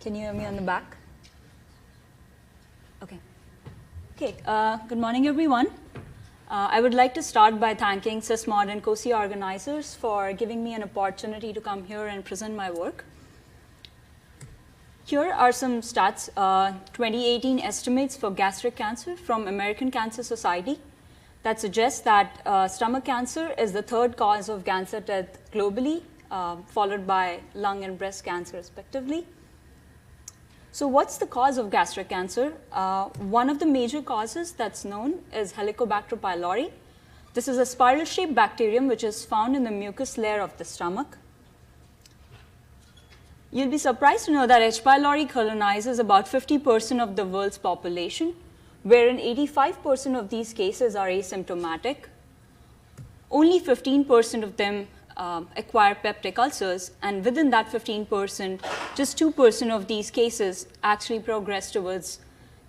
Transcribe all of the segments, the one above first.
Can you hear me on the back? Okay. Okay, good morning, everyone. I would like to start by thanking SysMod and COSI organizers for giving me an opportunity to come here and present my work. Here are some stats, 2018 estimates for gastric cancer from American Cancer Society that suggests that stomach cancer is the third cause of cancer death globally, followed by lung and breast cancer respectively. So what's the cause of gastric cancer? One of the major causes that's known is Helicobacter pylori. This is a spiral-shaped bacterium which is found in the mucus layer of the stomach. You'll be surprised to know that H. pylori colonizes about 50% of the world's population, wherein 85% of these cases are asymptomatic. Only 15% of them acquire peptic ulcers, and within that 15%, just 2% of these cases actually progress towards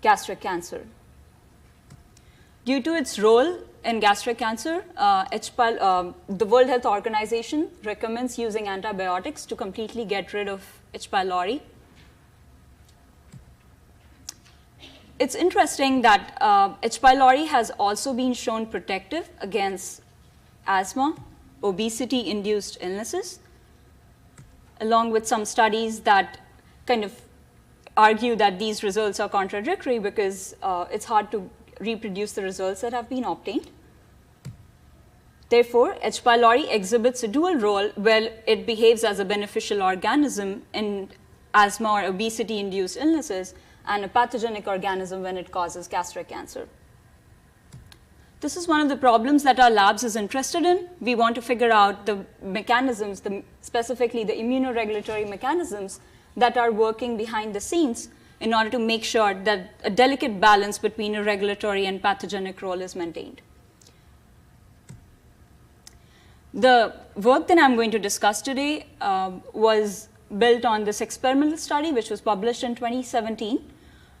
gastric cancer. Due to its role in gastric cancer, the World Health Organization recommends using antibiotics to completely get rid of H. pylori. It's interesting that H. pylori has also been shown protective against asthma, obesity-induced illnesses, along with some studies that kind of argue that these results are contradictory because it's hard to reproduce the results that have been obtained. Therefore, H. pylori exhibits a dual role where it behaves as a beneficial organism in asthma or obesity-induced illnesses and a pathogenic organism when it causes gastric cancer. This is one of the problems that our labs is interested in. We want to figure out the mechanisms, specifically the immunoregulatory mechanisms that are working behind the scenes in order to make sure that a delicate balance between a regulatory and pathogenic role is maintained. The work that I'm going to discuss today was built on this experimental study, which was published in 2017,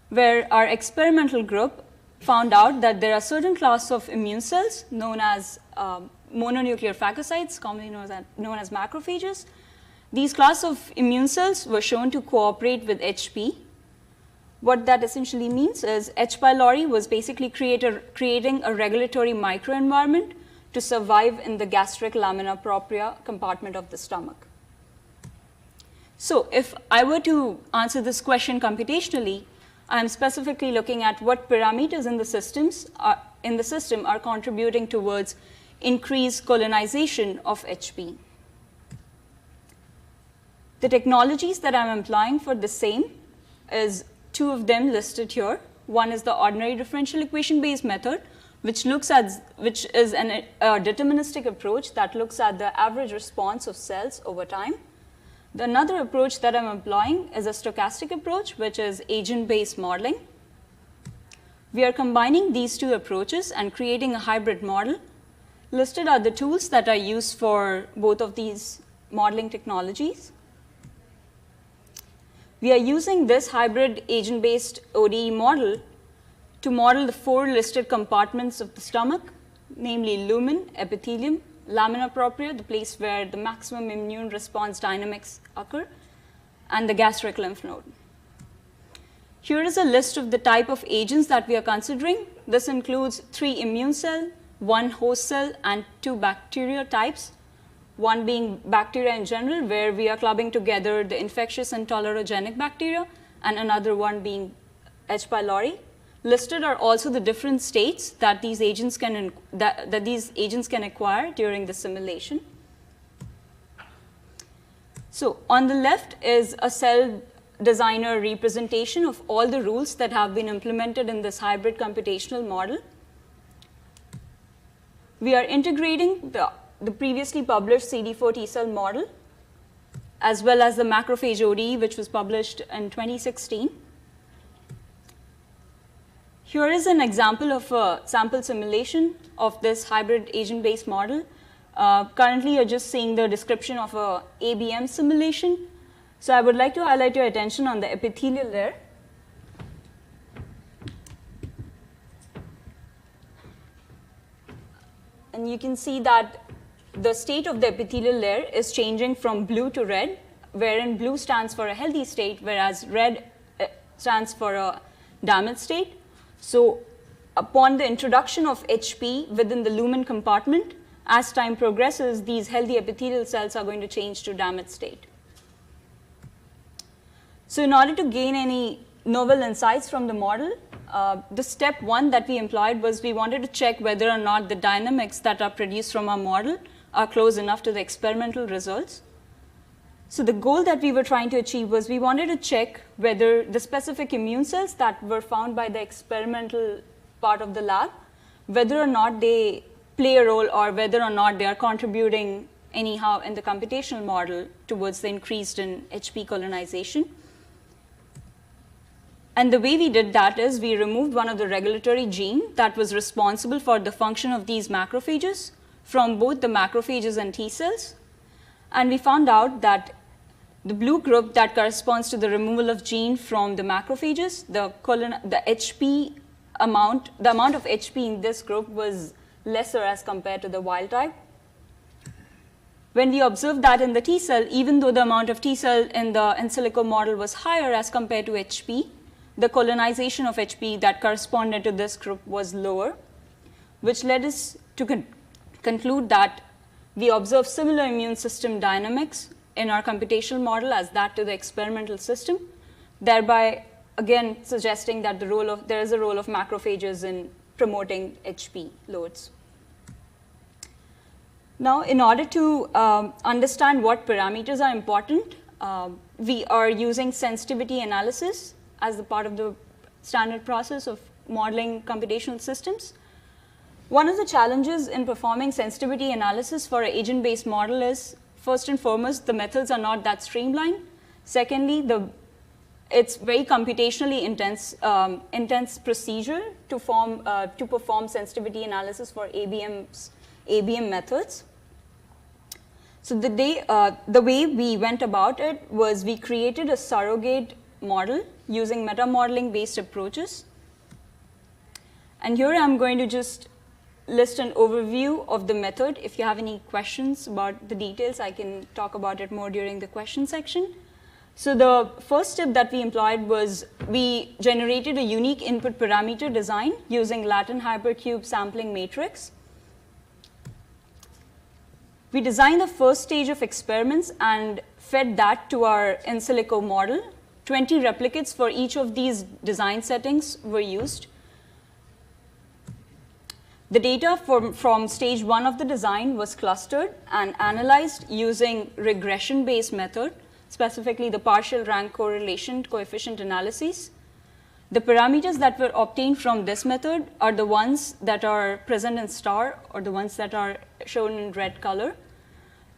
where our experimental group found out that there are certain classes of immune cells known as mononuclear phagocytes, commonly known as macrophages. These class of immune cells were shown to cooperate with HP. What that essentially means is H. pylori was basically creating a regulatory microenvironment to survive in the gastric lamina propria compartment of the stomach. So if I were to answer this question computationally, I'm specifically looking at what parameters in the system are contributing towards increased colonization of HP. The technologies that I'm employing for the same is two of them listed here. One is the ordinary differential equation-based method, which is a deterministic approach that looks at the average response of cells over time. Another approach that I'm employing is a stochastic approach, which is agent-based modeling. We are combining these two approaches and creating a hybrid model. Listed are the tools that are used for both of these modeling technologies. We are using this hybrid agent-based ODE model to model the four listed compartments of the stomach, namely lumen, epithelium, lamina propria, the place where the maximum immune response dynamics occur, and the gastric lymph node. Here is a list of the type of agents that we are considering. This includes 3 immune cell, 1 host cell, and 2 bacteria types, one being bacteria in general, where we are clubbing together the infectious and tolerogenic bacteria, and another one being H. pylori. Listed are also the different states that these agents can acquire during the simulation. So on the left is a cell designer representation of all the rules that have been implemented in this hybrid computational model. We are integrating the previously published CD4 T cell model, as well as the macrophage ODE, which was published in 2016. Here is an example of a sample simulation of this hybrid agent-based model. Currently, you're just seeing the description of a ABM simulation. So I would like to highlight your attention on the epithelial layer. And you can see that the state of the epithelial layer is changing from blue to red wherein blue stands for a healthy state, whereas red stands for a damaged state. So upon the introduction of HP within the lumen compartment, as time progresses, these healthy epithelial cells are going to change to damaged state. So in order to gain any novel insights from the model, the step one that we employed was we wanted to check whether or not the dynamics that are produced from our model are close enough to the experimental results. So the goal that we were trying to achieve was we wanted to check whether the specific immune cells that were found by the experimental part of the lab, whether or not they play a role or whether or not they are contributing anyhow in the computational model towards the increased in HP colonization. And the way we did that is we removed one of the regulatory gene that was responsible for the function of these macrophages from both the macrophages and T cells. And we found out that the blue group that corresponds to the removal of gene from the macrophages, the amount of HP in this group was lesser as compared to the wild type. When we observed that in the T cell, even though the amount of T cell in the in silico model was higher as compared to HP, the colonization of HP that corresponded to this group was lower, which led us to conclude that we observe similar immune system dynamics in our computational model as that to the experimental system, thereby again suggesting that there is a role of macrophages in promoting HP loads. Now, in order to understand what parameters are important, we are using sensitivity analysis as the part of the standard process of modeling computational systems. One of the challenges in performing sensitivity analysis for an agent-based model is, first and foremost, the methods are not that streamlined. Secondly, it's very computationally intense procedure to perform sensitivity analysis for ABM methods. So the way we went about it was we created a surrogate model using meta-modeling based approaches. And here I'm going to just list an overview of the method. If you have any questions about the details, I can talk about it more during the question section. So the first step that we employed was we generated a unique input parameter design using Latin hypercube sampling matrix. We designed the first stage of experiments and fed that to our in silico model. 20 replicates for each of these design settings were used. The data from stage one of the design was clustered and analyzed using regression-based method, specifically the partial rank correlation coefficient analyses. The parameters that were obtained from this method are the ones that are present in star or the ones that are shown in red color.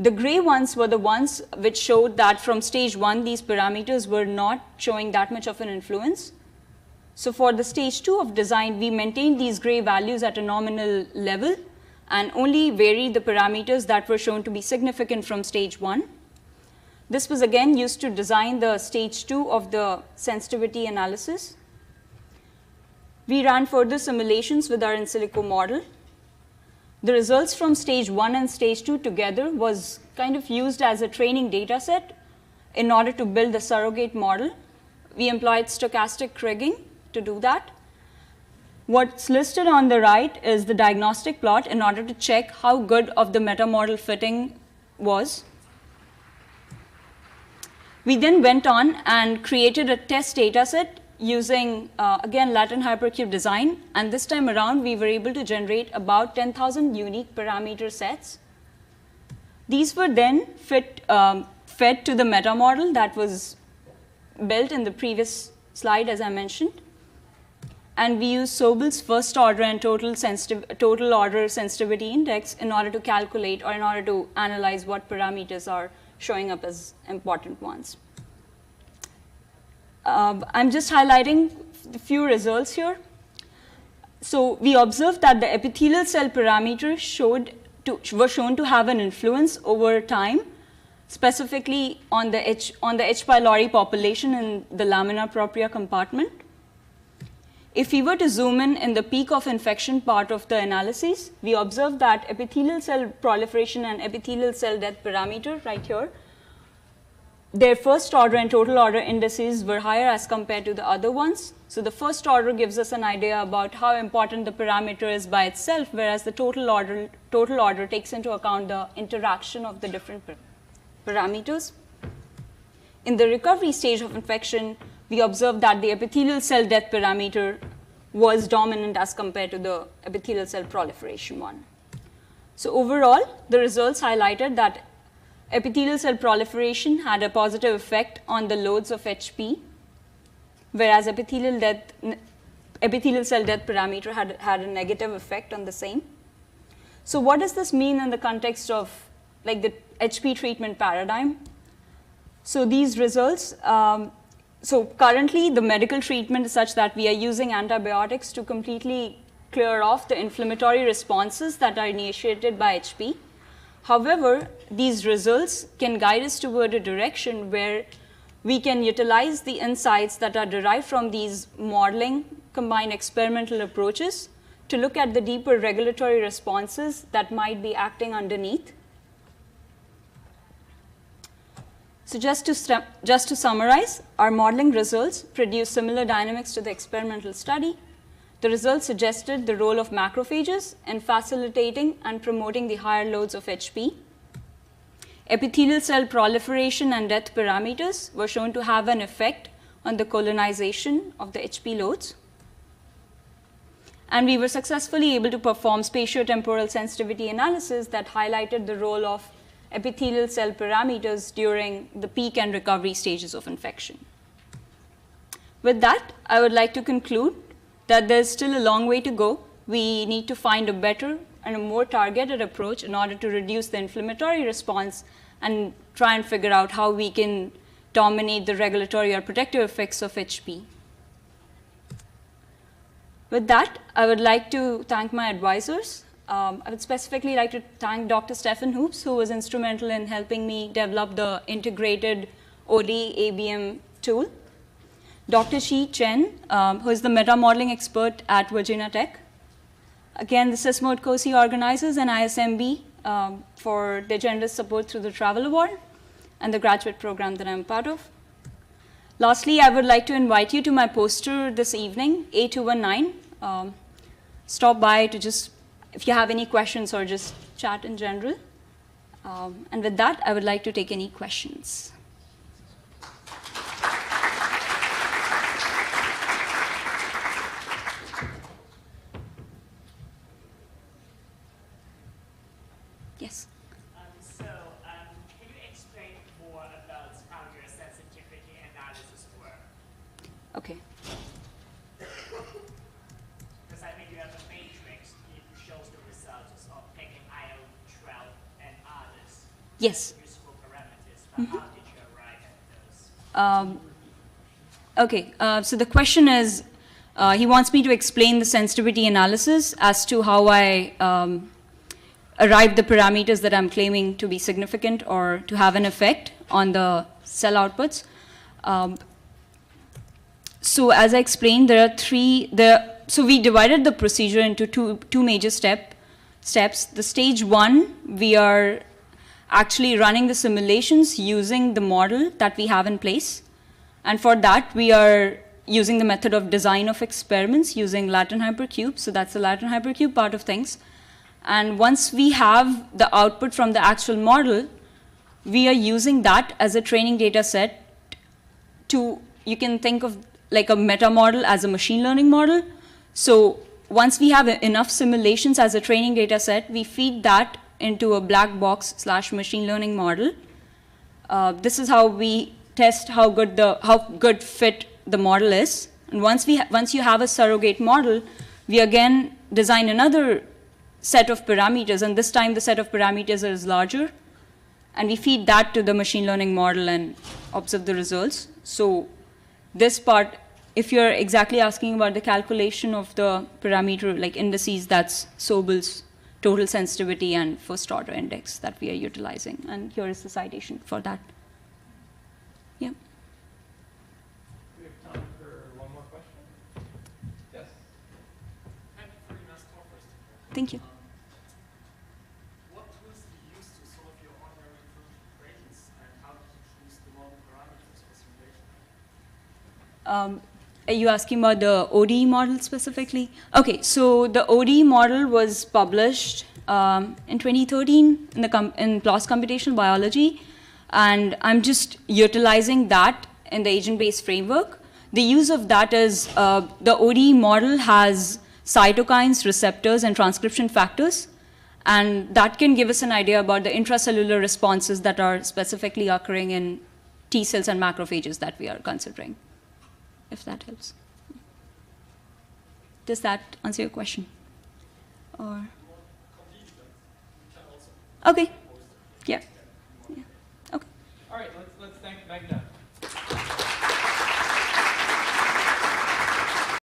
The gray ones were the ones which showed that from stage one, these parameters were not showing that much of an influence. So for the stage two of design, we maintained these gray values at a nominal level and only varied the parameters that were shown to be significant from stage one. This was again used to design the stage two of the sensitivity analysis. We ran further simulations with our in silico model. The results from stage one and stage two together was kind of used as a training data set in order to build the surrogate model. We employed stochastic kriging to do that. What's listed on the right is the diagnostic plot in order to check how good of the meta-model fitting was. We then went on and created a test data set using, again, Latin hypercube design. And this time around, we were able to generate about 10,000 unique parameter sets. These were then fed to the meta model that was built in the previous slide, as I mentioned. And we used Sobel's first order and total order sensitivity index in order to calculate or in order to analyze what parameters are showing up as important ones. I'm just highlighting a few results here. So we observed that the epithelial cell parameters were shown to have an influence over time, specifically on the H. pylori population in the lamina propria compartment. If we were to zoom in the peak of infection part of the analysis, we observed that epithelial cell proliferation and epithelial cell death parameter right here their first order and total order indices were higher as compared to the other ones. So the first order gives us an idea about how important the parameter is by itself, whereas the total order takes into account the interaction of the different parameters. In the recovery stage of infection, we observed that the epithelial cell death parameter was dominant as compared to the epithelial cell proliferation one. So overall, the results highlighted that epithelial cell proliferation had a positive effect on the loads of HP, whereas epithelial cell death parameter had a negative effect on the same. So what does this mean in the context of like the HP treatment paradigm? So these results, so currently the medical treatment is such that we are using antibiotics to completely clear off the inflammatory responses that are initiated by HP. However, these results can guide us toward a direction where we can utilize the insights that are derived from these modeling combined experimental approaches to look at the deeper regulatory responses that might be acting underneath. So just to summarize, our modeling results produce similar dynamics to the experimental study. The results suggested the role of macrophages in facilitating and promoting the higher loads of HP. Epithelial cell proliferation and death parameters were shown to have an effect on the colonization of the HP loads. And we were successfully able to perform spatio-temporal sensitivity analysis that highlighted the role of epithelial cell parameters during the peak and recovery stages of infection. With that, I would like to conclude that there's still a long way to go. We need to find a better and a more targeted approach in order to reduce the inflammatory response and try and figure out how we can dominate the regulatory or protective effects of HP. With that, I would like to thank my advisors. I would specifically like to thank Dr. Stefan Hoops, who was instrumental in helping me develop the integrated OD ABM tool. Dr. Shi Chen, who is the meta-modeling expert at Virginia Tech. Again, the SysMod COSI organizers and ISMB for their generous support through the Travel Award and the graduate program that I'm part of. Lastly, I would like to invite you to my poster this evening, A219. Stop by to just, if you have any questions or just chat in general. And with that, I would like to take any questions. Yes. Can you explain more about how your sensitivity analysis work? Okay. Because I think you have a matrix that shows the results of taking IL-12 and others. Yes. Useful parameters, but how did you arrive at those? Okay, so the question is, he wants me to explain the sensitivity analysis as to how I arrive the parameters that I'm claiming to be significant or to have an effect on the cell outputs. So as I explained, there are so we divided the procedure into two major steps. The stage one, we are actually running the simulations using the model that we have in place. And for that, we are using the method of design of experiments using Latin hypercube. So that's the Latin hypercube part of things. And once we have the output from the actual model, we are using that as a training data set to, you can think of like a meta model as a machine learning model. So once we have enough simulations as a training data set, we feed that into a black box / machine learning model. This is how we test how good fit the model is. And once you have a surrogate model, we again design another set of parameters, and this time the set of parameters is larger, and we feed that to the machine learning model and observe the results. So this part, if you're exactly asking about the calculation of the parameter, like indices, that's Sobel's total sensitivity and first order index that we are utilizing, and here is the citation for that. Yeah. We have time for one more question. Yes. Thank you for your nice talk, first of all. Thank you. What tools do you use to solve your ordinary equations, and how did you choose the one Are you asking about the ODE model specifically? Okay, so the ODE model was published in 2013 in PLOS Computational Biology, and I'm just utilizing that in the agent-based framework. The use of that is the ODE model has cytokines, receptors, and transcription factors, and that can give us an idea about the intracellular responses that are specifically occurring in T cells and macrophages that we are considering, if that helps. Does that answer your question? Or okay, yeah, okay. All right, let's thank Meghna.